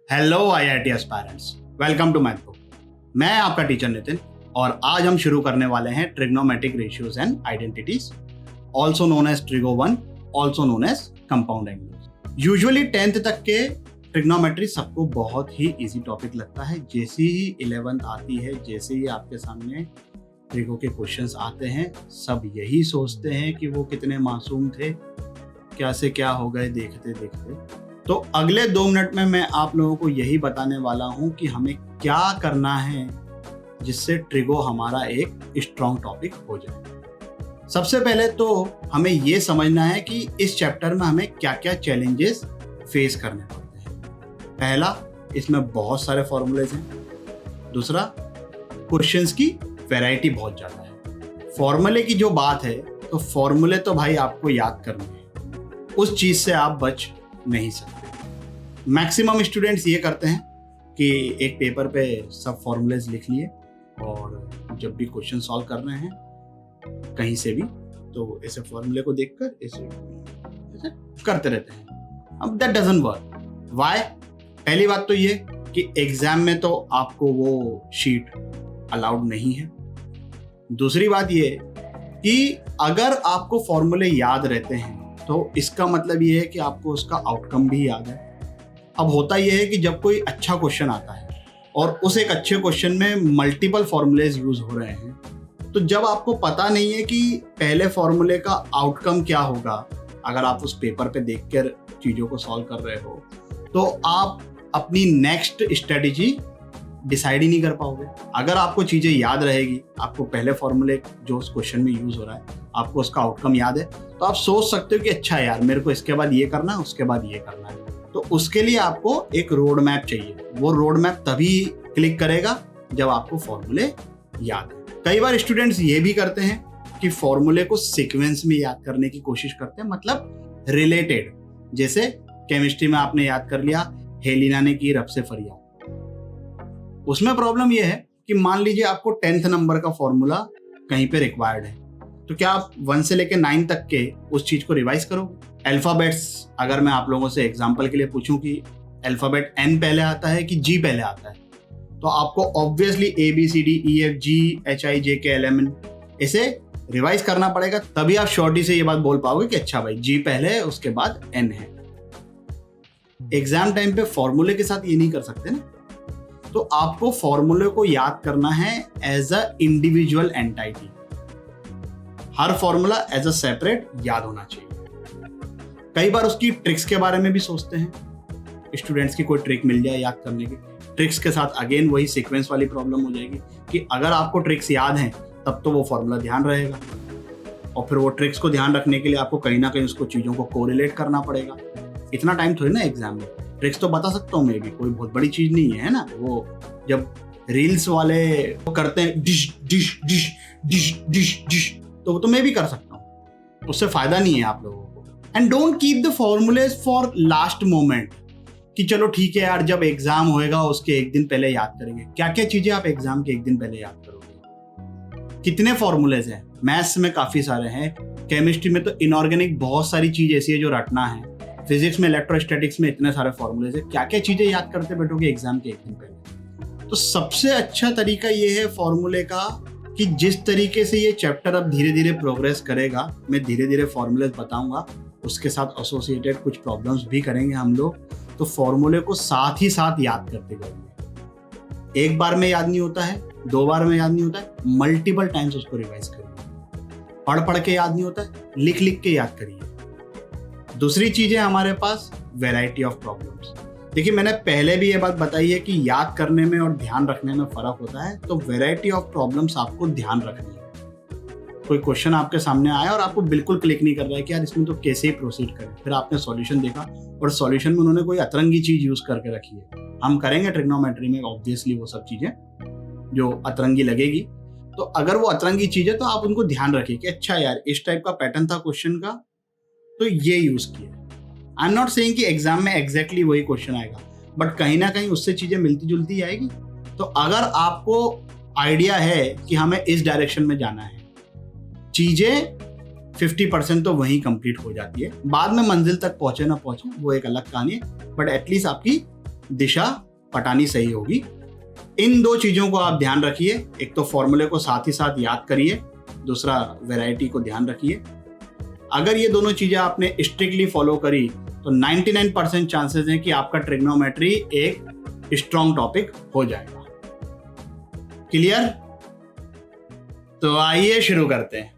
Hello IIT aspirants, welcome to math book. मैं आपका teacher Nitin और आज हम शुरू करने वाले हैं trigonometric ratios and identities, also known as trigo 1, also known as compound angles. Usually 10th तक के ट्रिग्नोमेट्री सबको बहुत ही इजी टॉपिक लगता है। जैसे ही 11th आती है, जैसे ही आपके सामने ट्रिगो के क्वेश्चंस आते हैं, सब यही सोचते हैं कि वो कितने मासूम थे, क्या से क्या हो गए देखते देखते। तो अगले 2 मिनट में मैं आप लोगों को यही बताने वाला हूं कि हमें क्या करना है जिससे ट्रिगो हमारा एक स्ट्रॉन्ग टॉपिक हो जाए। सबसे पहले तो हमें ये समझना है कि इस चैप्टर में हमें क्या क्या चैलेंजेस फेस करने पड़ते हैं। पहला, इसमें बहुत सारे फॉर्मूलेज हैं। दूसरा, क्वेश्चंस की वैरायटी बहुत ज़्यादा है। फॉर्मूले की जो बात है, तो फॉर्मूले तो भाई आपको याद करने हैं, उस चीज़ से आप बच नहीं सकते। मैक्सिमम स्टूडेंट्स ये करते हैं कि एक पेपर पे सब फॉर्मूलेज लिख लिए और जब भी क्वेश्चन सॉल्व कर रहे हैं कहीं से भी, तो ऐसे फॉर्मूले को देखकर ऐसे करते रहते हैं। अब दैट डजंट वर्क। व्हाई? पहली बात तो ये कि एग्जाम में तो आपको वो शीट अलाउड नहीं है। दूसरी बात ये कि अगर आपको फॉर्मूले याद रहते हैं तो इसका मतलब ये है कि आपको उसका आउटकम भी याद है। अब होता यह है कि जब कोई अच्छा क्वेश्चन आता है और उस एक अच्छे क्वेश्चन में मल्टीपल फॉर्मूलेज यूज हो रहे हैं, तो जब आपको पता नहीं है कि पहले फॉर्मूले का आउटकम क्या होगा, अगर आप उस पेपर पे देखकर चीज़ों को सॉल्व कर रहे हो, तो आप अपनी नेक्स्ट स्ट्रेटेजी डिसाइड ही नहीं कर पाओगे। अगर आपको चीज़ें याद रहेगी, आपको पहले फॉर्मूले जो उस क्वेश्चन में यूज़ हो रहा है, आपको उसका आउटकम याद है, तो आप सोच सकते हो कि अच्छा यार, मेरे को इसके बाद ये करना है, उसके बाद ये करना है। तो उसके लिए आपको एक रोड मैप चाहिए। वो रोड मैप तभी क्लिक करेगा जब आपको फॉर्मूले याद है। कई बार स्टूडेंट्स ये भी करते हैं कि फॉर्मूले को सीक्वेंस में याद करने की कोशिश करते हैं, मतलब रिलेटेड। जैसे केमिस्ट्री में आपने याद कर लिया, हेलिना ने की रब से फरियाद। उसमें प्रॉब्लम यह है कि मान लीजिए आपको 10th नंबर का फॉर्मूला कहीं पे रिक्वायर्ड है, तो क्या आप 1 से लेकर 9 तक के उस चीज को रिवाइज करोगे? अल्फाबेट्स, अगर मैं आप लोगों से एग्जांपल के लिए पूछूं कि अल्फाबेट N पहले आता है कि G पहले आता है, तो आपको ऑब्वियसली ABCDEFGHIJKLMN ऐसे रिवाइज करना पड़ेगा, तभी आप शॉर्टी से ये बात बोल पाओगे कि अच्छा भाई G पहले है, उसके बाद N है। एग्जाम टाइम पे फॉर्मूले के साथ ये नहीं कर सकते ना, तो आपको फॉर्मूले को याद करना है एज अ इंडिविजुअल एंटिटी। हर फॉर्मूला एज अ सेपरेट याद होना चाहिए। कई बार उसकी ट्रिक्स के बारे में भी सोचते हैं स्टूडेंट्स की, कोई ट्रिक मिल जाए याद करने की। ट्रिक्स के साथ अगेन वही सीक्वेंस वाली प्रॉब्लम हो जाएगी कि अगर आपको ट्रिक्स याद हैं तब तो वो फॉर्मूला ध्यान रहेगा, और फिर वो ट्रिक्स को ध्यान रखने के लिए आपको कहीं ना कहीं उसको चीज़ों को कोरिलेट करना पड़ेगा। इतना टाइम थोड़ी ना एग्जाम में। ट्रिक्स तो बता सकता हूँ मैं भी, कोई बहुत बड़ी चीज़ नहीं है ना। वो जब रील्स वाले करते हैं dish dish dish dish dish dish, तो वो तो मैं भी कर सकता हूँ, उससे फायदा नहीं है आप लोगों को। And don't keep the formulas for last moment कि चलो ठीक है यार, जब एग्जाम होएगा उसके एक दिन पहले याद करेंगे। क्या क्या चीजें आप एग्जाम के एक दिन पहले याद करोगे? कितने फॉर्मूलेज हैं? मैथ्स में काफी सारे हैं, केमिस्ट्री में तो इनऑर्गेनिक बहुत सारी चीज ऐसी है जो रटना है, फिजिक्स में, इलेक्ट्रोस्टैटिक्स में इतने सारे फॉर्मूलेज है। क्या क्या चीजें याद करते बैठोगे एग्जाम के एक दिन पहले? तो सबसे अच्छा तरीका ये है फॉर्मूले का कि जिस तरीके से ये चैप्टर अब धीरे धीरे प्रोग्रेस करेगा, मैं धीरे धीरे फॉर्मूलेज बताऊंगा, उसके साथ एसोसिएटेड कुछ प्रॉब्लम्स भी करेंगे हम लोग, तो फॉर्मूले को साथ ही साथ याद करते जाएंगे। एक बार में याद नहीं होता है, 2 बार में याद नहीं होता है, मल्टीपल टाइम्स उसको रिवाइज करिए। पढ़ पढ़ के याद नहीं होता है, लिख लिख के याद करिए। दूसरी चीज है हमारे पास वैरायटी ऑफ प्रॉब्लम्स। देखिए, मैंने पहले भी ये बात बताई है कि याद करने में और ध्यान रखने में फर्क होता है, तो वैरायटी ऑफ प्रॉब्लम्स आपको ध्यान रखनी है। कोई क्वेश्चन आपके सामने आया और आपको बिल्कुल क्लिक नहीं कर रहा है कि यार इसमें तो कैसे ही प्रोसीड करें, फिर आपने सॉल्यूशन देखा और सॉल्यूशन में उन्होंने कोई अतरंगी चीज यूज करके रखी है। हम करेंगे ट्रिग्नोमेट्री में ऑब्वियसली वो सब चीजें जो अतरंगी लगेगी, तो अगर वो अतरंगी चीज है तो आप उनको ध्यान रखिए कि अच्छा यार, इस टाइप का पैटर्न था क्वेश्चन का, तो ये यूज किया। आई एम नॉट सेइंग कि एग्जाम में एग्जैक्टली वही क्वेश्चन आएगा, बट कहीं ना कहीं उससे चीजें मिलती जुलती आएगी। तो अगर आपको आइडिया है कि हमें इस डायरेक्शन में जाना है, चीजें 50% तो वहीं कंप्लीट हो जाती है। बाद में मंजिल तक पहुंचे ना पहुंचे वो एक अलग कहानी है, बट एटलीस्ट आपकी दिशा पटानी सही होगी। इन दो चीजों को आप ध्यान रखिए, एक तो फॉर्मूले को साथ ही साथ याद करिए, दूसरा वैरायटी को ध्यान रखिए। अगर ये दोनों चीजें आपने स्ट्रिक्टली फॉलो करी तो 99% चांसेस हैं कि आपका ट्रिग्नोमेट्री एक स्ट्रॉन्ग टॉपिक हो जाएगा। क्लियर? तो आइए शुरू करते हैं।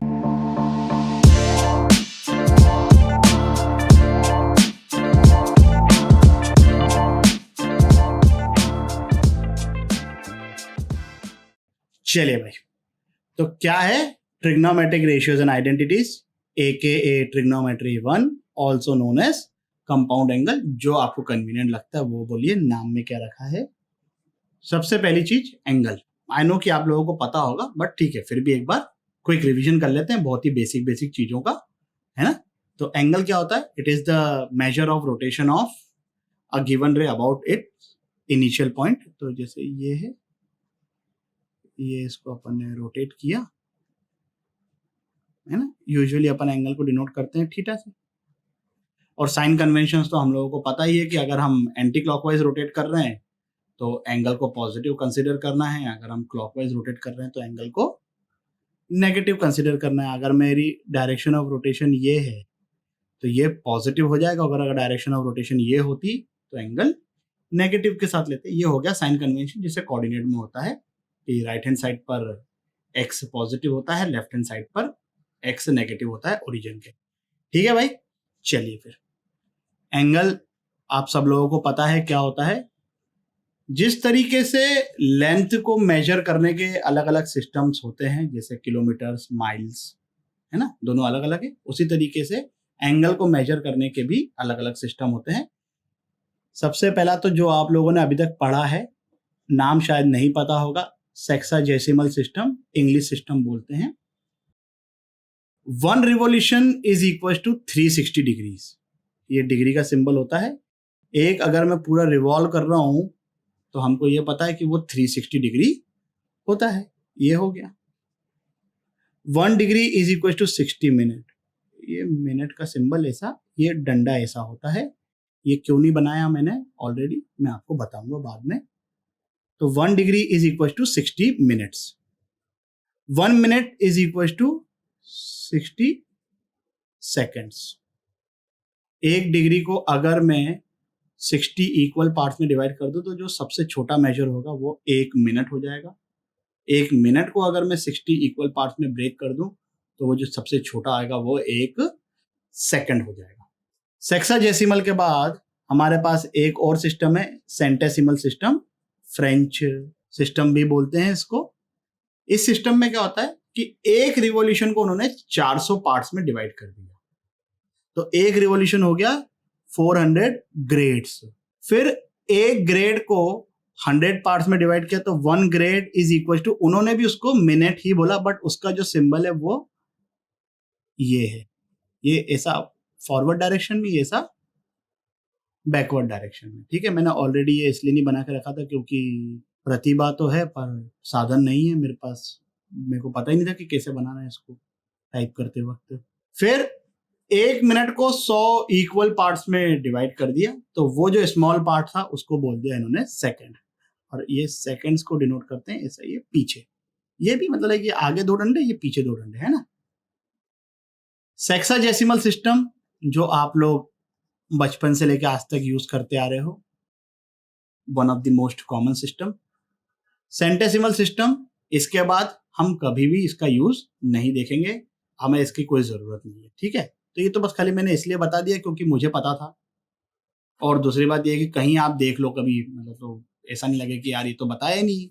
चलिए भाई, तो क्या है trigonometric ratios and identities, AKA trigonometry 1, also known as compound angle. जो आपको कन्वीनियंट लगता है वो बोलिए, नाम में क्या रखा है। सबसे पहली चीज एंगल। आई नो कि आप लोगों को पता होगा, बट ठीक है, फिर भी एक बार क्विक रिवीजन कर लेते हैं बहुत ही बेसिक चीजों का, है ना। तो एंगल क्या होता है? It is the measure of rotation of a given रे अबाउट इट इनिशियल पॉइंट। तो जैसे ये है, ये इसको अपन ने रोटेट किया, है ना। यूजुअली अपन एंगल को डिनोट करते हैं थीटा से, और साइन कन्वेंशंस तो हम लोगों को पता ही है कि अगर हम एंटी क्लॉकवाइज रोटेट कर रहे हैं तो एंगल को पॉजिटिव कंसीडर करना है, अगर हम क्लॉकवाइज रोटेट कर रहे हैं तो एंगल को नेगेटिव कंसीडर करना है। अगर मेरी डायरेक्शन ऑफ रोटेशन ये है तो ये पॉजिटिव हो जाएगा, अगर डायरेक्शन ऑफ रोटेशन ये होती तो एंगल नेगेटिव के साथ लेते। ये हो गया साइन कन्वेंशन, जिसे कोऑर्डिनेट में होता है कि राइट हैंड साइड पर x पॉजिटिव होता है, लेफ्ट हैंड साइड पर x नेगेटिव होता है ओरिजिन के। ठीक है भाई, चलिए फिर एंगल आप सब लोगों को पता है क्या होता है। जिस तरीके से लेंथ को मेजर करने के अलग अलग सिस्टम्स होते हैं, जैसे किलोमीटर्स, माइल्स, है ना, दोनों अलग अलग है, उसी तरीके से एंगल को मेजर करने के भी अलग अलग सिस्टम होते हैं। सबसे पहला तो जो आप लोगों ने अभी तक पढ़ा है, नाम शायद नहीं पता होगा, सेक्साजेसिमल सिस्टम, इंग्लिश सिस्टम बोलते हैं। 1 revolution is equal to 360 degrees. ये डिग्री का सिंबल होता है। एक अगर मैं पूरा रिवॉल्व कर रहा हूं तो हमको ये पता है कि वो 360 डिग्री होता है। ये हो गया। 1 degree is equal to 60 minute. ये मिनट का सिंबल ऐसा, ये डंडा ऐसा होता है। ये क्यों नहीं बनाया मैंने ऑलरेडी, मैं आपको बताऊंगा बाद में। तो 1 degree is equal to 60 minutes. 1 minute is equal to 60 seconds. 1 degree को अगर मैं 60 इक्वल पार्ट्स में डिवाइड कर दूं तो जो सबसे छोटा मेजर होगा वो 1 मिनट हो जाएगा। 1 मिनट को अगर मैं 60 इक्वल पार्ट्स में ब्रेक कर दूं तो वो जो सबसे छोटा आएगा वो 1 सेकंड हो जाएगा। सेक्साजेसिमल के बाद हमारे पास एक और सिस्टम है, सेंटेसिमल सिस्टम, फ्रेंच सिस्टम भी बोलते हैं इसको। इस सिस्टम में क्या होता है कि एक रिवॉल्यूशन को उन्होंने 400 पार्ट्स में डिवाइड कर दिया, तो एक रिवॉल्यूशन हो गया 400 ग्रेड्स। फिर एक ग्रेड को 100 पार्ट्स में डिवाइड किया तो 1 ग्रेड इज इक्वल टू, उन्होंने भी उसको मिनट ही बोला, बट उसका जो सिंबल है वो ये है। ये ऐसा फॉरवर्ड डायरेक्शन में, ऐसा बैकवर्ड डायरेक्शन में। ठीक है, मैंने ऑलरेडी ये इसलिए नहीं बना के रखा था क्योंकि प्रतिभा तो है पर साधन नहीं है मेरे पास। मेरे को पता ही नहीं था कि कैसे बनाना है इसको टाइप करते वक्त। फिर 1 मिनट को 100 इक्वल पार्ट्स में डिवाइड कर दिया, तो वो जो स्मॉल पार्ट था उसको बोल दिया इन्होंने सेकंड, और ये सेकंड्स को डिनोट करते हैं ऐसा, ये पीछे, ये भी मतलब है कि आगे 2 डंडे, ये पीछे 2 डंडे, है ना। सेक्साजेसिमल सिस्टम जो आप लोग बचपन से लेकर आज तक यूज करते आ रहे हो, one of the most common system. Centesimal system, इसके बाद हम कभी भी इसका यूज नहीं देखेंगे, हमें इसकी कोई जरूरत नहीं है। ठीक है, तो ये तो बस खाली मैंने इसलिए बता दिया क्योंकि मुझे पता था, और दूसरी बात ये है कि कहीं आप देख लो कभी, मतलब तो ऐसा नहीं लगे कि यार ये तो बताया नहीं,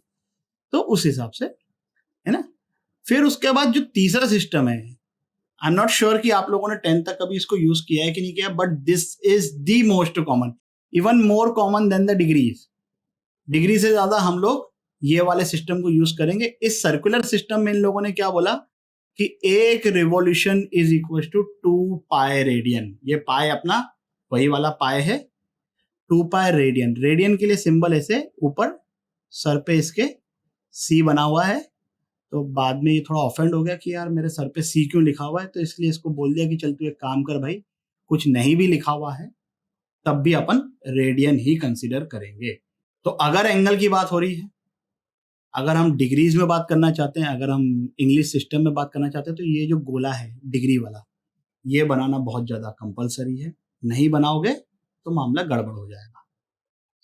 तो उस हिसाब से, है ना। फिर उसके बाद जो तीसरा सिस्टम है, आई एम नॉट श्योर कि आप लोगों ने 10th तक कभी इसको यूज किया है कि नहीं किया, but this is the most common, even more common than the degrees. Degree से ज्यादा हम लोग ये वाले सिस्टम को यूज करेंगे। इस सर्कुलर सिस्टम में इन लोगों ने क्या बोला कि एक revolution is equal to 2 pi radian. ये पाई अपना वही वाला पाई है, 2 पाई रेडियन। रेडियन के लिए सिंबल ऐसे ऊपर सर पे इसके सी बना हुआ है, तो बाद में ये थोड़ा ऑफेंड हो गया कि यार मेरे सर पे सी क्यों लिखा हुआ है, तो इसलिए इसको बोल दिया कि चल तू एक काम कर भाई, कुछ नहीं भी लिखा हुआ है तब भी अपन रेडियन ही कंसीडर करेंगे। तो अगर एंगल की बात हो रही है, अगर हम डिग्रीज में बात करना चाहते हैं, अगर हम इंग्लिश सिस्टम में बात करना चाहते हैं, तो ये जो गोला है डिग्री वाला, ये बनाना बहुत ज़्यादा कंपलसरी है। नहीं बनाओगे तो मामला गड़बड़ हो जाएगा।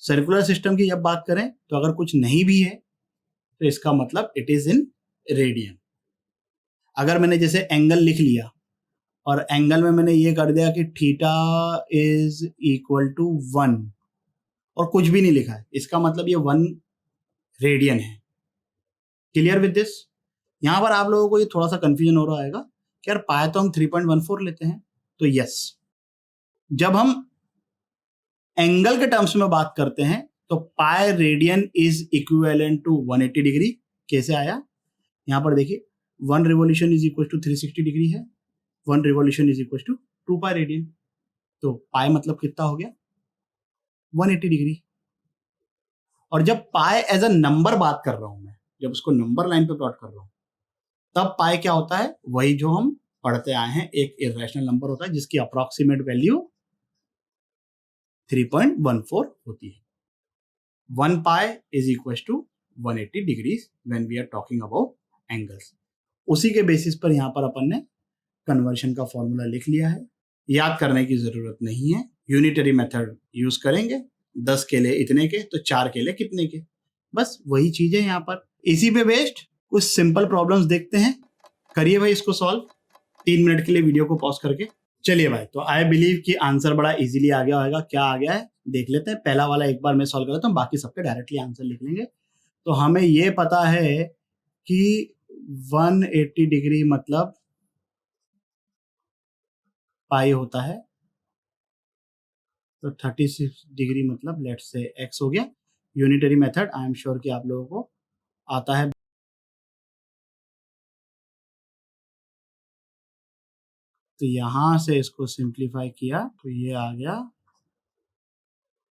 सर्कुलर सिस्टम की जब बात करें तो अगर कुछ नहीं भी है तो इसका मतलब इट इज इन रेडियन। अगर मैंने जैसे एंगल लिख लिया और एंगल में मैंने ये कर दिया कि थीटा इज इक्वल टू 1 और कुछ भी नहीं लिखा है, इसका मतलब ये 1 रेडियन है। Clear with this? यहां पर आप लोगों को ये थोड़ा सा कंफ्यूजन हो रहा है कि यार पाए तो हम 3.14 लेते हैं। तो यस, जब हम एंगल के टर्म्स में बात करते हैं तो pi radian is equivalent to 180 degree. कैसे आया? यहां पर देखिए 1 revolution is equal to 360 degree है, 1 revolution is equal to 2 pi radian. तो पाई मतलब कितना हो गया? 180 डिग्री। और जब पाई एज अ नंबर बात कर रहा हूं मैं, जब उसको नंबर लाइन पे प्लॉट कर रहा हूं, तब पाई क्या होता है? वही जो हम पढ़ते आए हैं, एक इरेशनल नंबर होता है जिसकी अप्रोक्सीमेट वैल्यू 3.14 होती है। 1 pi is equal to 180 degrees when we are talking about angles. उसी के बेसिस पर यहां पर अपन ने कन्वर्शन का फॉर्मूला लिख लिया है। याद करने की जरूरत नहीं है, यूनिटरी मेथड यूज करेंगे। 10 केले इतने के तो 4 केले कितने के, बस वही चीज है यहाँ पर। इसी पे बेस्ड कुछ सिंपल प्रॉब्लम्स देखते हैं। करिए भाई इसको सॉल्व 3 मिनट के लिए वीडियो को पॉज करके। चलिए भाई, तो आई बिलीव कि आंसर बड़ा इजीली आ गया होगा। क्या आ गया है देख लेते हैं। पहला वाला एक बार मैं सॉल्व कर लेता हूँ, बाकी सबके डायरेक्टली आंसर लिख लेंगे। तो हमें ये पता है कि 180 डिग्री मतलब पाई होता है, तो 36 डिग्री मतलब लेट्स से एक्स हो गया। Unitary method I am sure कि आप लोगों को आता है। तो यहां से इसको सिंप्लीफाई किया तो ये आ गया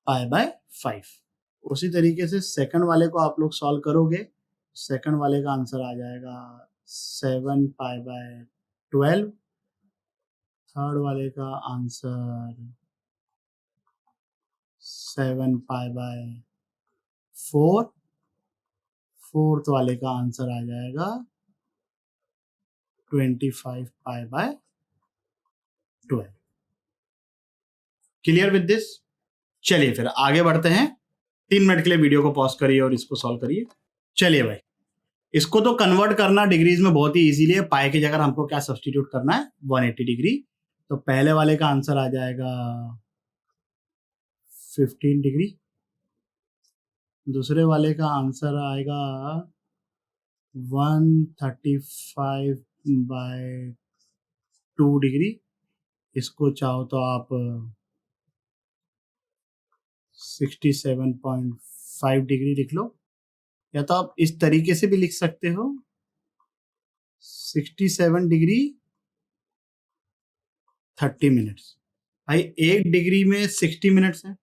पाई बाय 5। उसी तरीके से सेकंड वाले को आप लोग सॉल्व करोगे, सेकंड वाले का आंसर आ जाएगा 7 पाई बाय 12। थर्ड वाले का आंसर 7 पाई बाय 4। फोर्थ वाले का आंसर आ जाएगा 25 pi by 12। Clear with this? चलिए फिर आगे बढ़ते हैं। 3 मिनट के लिए वीडियो को पॉज करिए और इसको सॉल्व करिए। चलिए भाई, इसको तो कन्वर्ट करना डिग्रीज में बहुत ही इजीली है। पाई की जगह हमको क्या सब्सटीट्यूट करना है? 180 डिग्री। तो पहले वाले का आंसर आ जाएगा 15 डिग्री, दूसरे वाले का आंसर आएगा 135 बाय 2 डिग्री। इसको चाहो तो आप 67.5 डिग्री लिख लो, या तो आप इस तरीके से भी लिख सकते हो 67 डिग्री 30 मिनट्स। भाई 1 डिग्री में 60 मिनट्स है,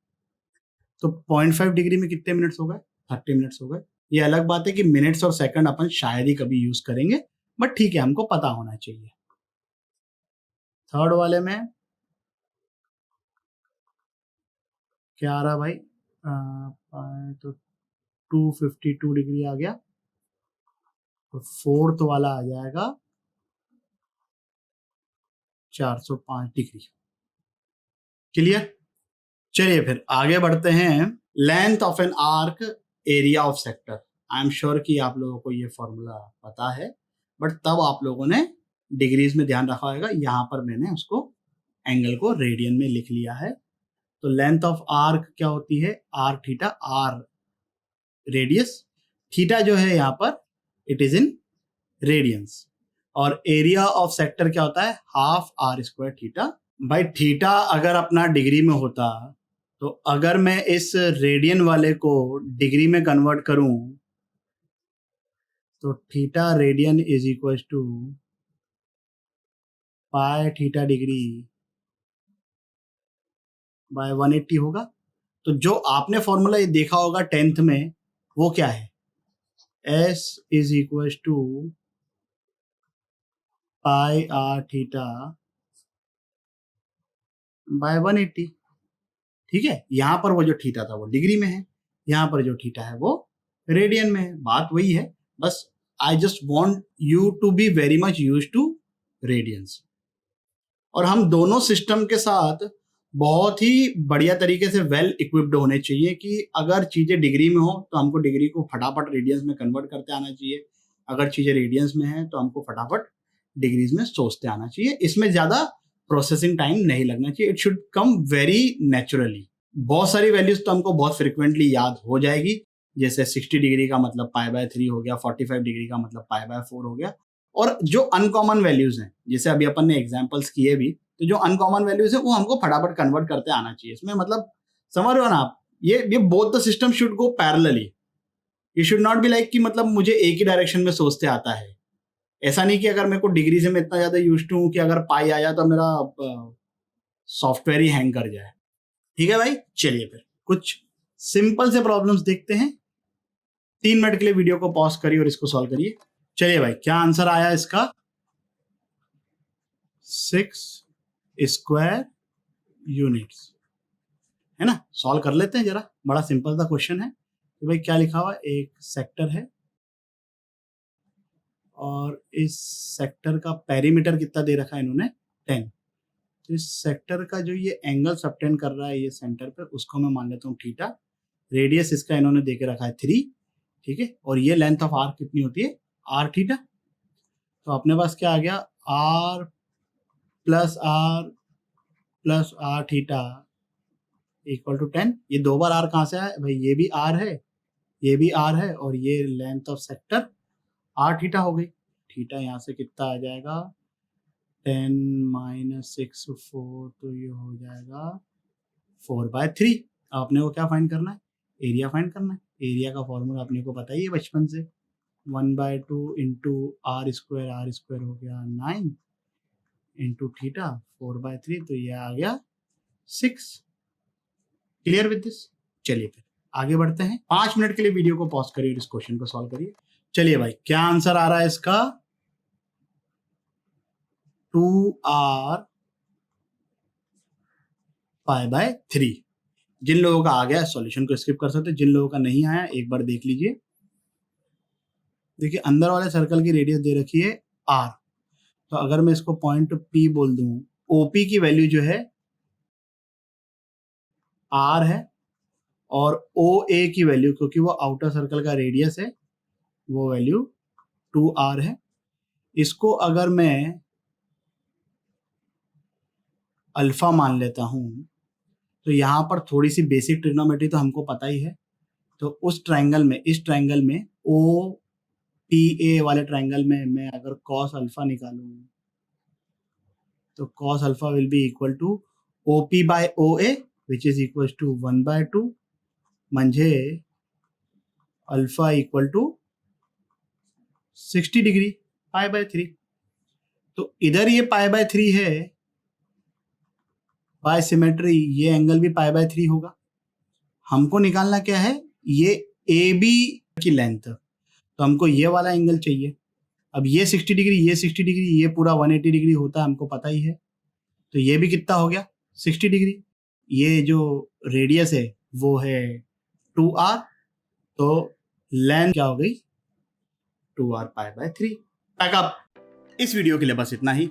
तो 0.5 डिग्री में कितने मिनट्स हो गए? 30 मिनट्स हो गए। ये अलग बात है कि मिनट्स और सेकंड अपन शायद ही कभी यूज करेंगे, बट ठीक है, हमको पता होना चाहिए। थर्ड वाले में क्या आ रहा भाई? तो 252 डिग्री आ गया। तो फोर्थ वाला आ जाएगा 405 डिग्री। क्लियर? चलिए फिर आगे बढ़ते हैं। Length of an arc, area of sector. I am sure कि आप लोगों को ये फॉर्मूला पता है, बट तब आप लोगों ने डिग्रीज में ध्यान रखा होगा। यहां पर मैंने उसको एंगल को रेडियन में लिख लिया है। तो लेंथ ऑफ आर्क क्या होती है? R theta, r radius, theta जो है यहाँ पर इट इज इन रेडियंस। और एरिया ऑफ सेक्टर क्या होता है? Half r square theta. भाई थीटा अगर अपना डिग्री में होता, तो अगर मैं इस रेडियन वाले को डिग्री में कन्वर्ट करूं तो theta radian is equal to pi theta degree by 180 होगा। तो जो आपने फॉर्मूला ये देखा होगा 10th में, वो क्या है? S is equal to pi r theta by 180। ठीक है, यहाँ पर वो जो थीटा था वो डिग्री में है, यहाँ पर जो थीटा है वो रेडियन में है। बात वही है, बस I just want you to be very much use to radians. और हम दोनों सिस्टम के साथ बहुत ही बढ़िया तरीके से वेल इक्विप्ड होने चाहिए कि अगर चीजें डिग्री में हो तो हमको डिग्री को फटाफट रेडियंस में कन्वर्ट करते आना चाहिए, अगर चीजें रेडियंस में है तो हमको फटाफट डिग्रीज में सोचते आना चाहिए। इसमें ज्यादा प्रोसेसिंग टाइम नहीं लगना चाहिए, it should come very naturally. बहुत सारी वैल्यूज तो हमको बहुत फ्रिक्वेंटली याद हो जाएगी, जैसे 60 डिग्री का मतलब π/3 हो गया, 45 डिग्री का मतलब π/4 हो गया। और जो अनकॉमन वैल्यूज हैं, जैसे अभी अपन ने एग्जांपल्स किए भी, तो जो अनकॉमन वैल्यूज है वो हमको फटाफट कन्वर्ट करते आना चाहिए। इसमें मतलब समझ रहे हो ना आप, ये both the system should go parallelly. ये शुड नॉट बी लाइक कि मतलब मुझे एक ही डायरेक्शन में सोचते आता है। ऐसा नहीं कि अगर मेरे को डिग्री से मैं इतना ज्यादा यूज्ड हूं कि अगर पाई आ जाए तो मेरा सॉफ्टवेयर ही हैंग कर जाए। ठीक है भाई, चलिए फिर कुछ सिंपल से प्रॉब्लम्स देखते हैं। 3 मिनट के लिए वीडियो को पॉज करिए और इसको सॉल्व करिए। चलिए भाई, क्या आंसर आया इसका? 6 स्क्वायर यूनिट्स, है ना। सॉल्व कर लेते हैं जरा, बड़ा सिंपल सा क्वेश्चन है कि भाई क्या लिखा हुआ, एक सेक्टर है और इस सेक्टर का पेरीमीटर कितना दे रखा है इन्होंने, 10। तो इस सेक्टर का जो ये एंगल सबटेंड कर रहा है ये सेंटर पे, उसको मैं मान लेता हूँ थीटा। रेडियस इसका इन्होंने दे के रखा है 3, ठीक है। और ये लेंथ ऑफ आर्क कितनी होती है, r थीटा। तो अपने पास क्या आ गया, r plus r theta equal to 10। ये 2 बार r कहाँ से आया भाई, ये भी r है, ये भी r है, और ये length of sector r theta हो गई। थीटा यहाँ से कितना आ जाएगा, 10 - 6 4, तो ये हो जाएगा 4/3। अब अपने को क्या फाइंड करना है, एरिया फाइंड करना है। एरिया का फॉर्मूला अपने को पता ही है बचपन से, 1/2 इंटू r स्क्वायर हो गया 9 इंटू थीटा 4/3, तो ये आ गया 6। Clear with this? चलिए फिर आगे बढ़ते हैं। 5 मिनट के लिए वीडियो को पॉज करिए और इस क्वेश्चन को सॉल्व करिए। चलिए भाई, क्या आंसर आ रहा है इसका, 2r π/3। जिन लोगों का आ गया सॉल्यूशन को स्किप कर सकते, जिन लोगों का नहीं आया एक बार देख लीजिए। देखिए अंदर वाले सर्कल की रेडियस दे रखी है r, तो अगर मैं इसको पॉइंट P बोल दूं, OP की वैल्यू जो है r है, और OA की वैल्यू, क्योंकि वो आउटर सर्कल का रेडियस है, वो वैल्यू 2r है। इसको अगर मैं अल्फा मान लेता हूं, तो यहाँ पर थोड़ी सी बेसिक ट्रिग्नोमेट्री तो हमको पता ही है। तो उस ट्रायंगल में, इस ट्रायंगल में OPA वाले ट्रायंगल में मैं अगर cos अल्फा निकालूं, तो cos alpha will be equal to OP/OA which is equal to 1/2, म्हणजे अल्फा इक्वल टू 60 डिग्री π/3। तो इधर ये π/3 है, बाय सिमेट्री ये एंगल भी π/3 होगा। हमको निकालना क्या है, ये AB की लेंथ, तो हमको ये वाला एंगल चाहिए। अब ये 60 डिग्री, ये 60 डिग्री, ये पूरा 180 डिग्री होता है, हमको पता ही है। तो ये भी कितना हो गया, 60 डिग्री। ये जो रेडियस है वो है 2r, तो लेंथ क्या हो गई, 2r π/3। पैकअप। इस वीडियो के लिए बस इतना ही।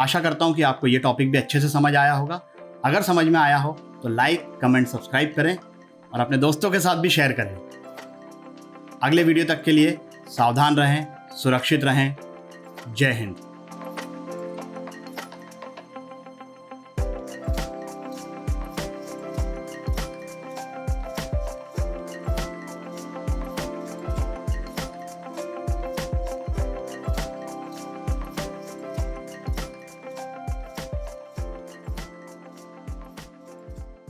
आशा करता हूं कि आपको ये टॉपिक भी अच्छे से समझ आया होगा। अगर समझ में आया हो तो लाइक, कमेंट, सब्सक्राइब करें और अपने दोस्तों के साथ भी शेयर करें। अगले वीडियो तक के लिए सावधान रहें, सुरक्षित रहें। जय हिंद।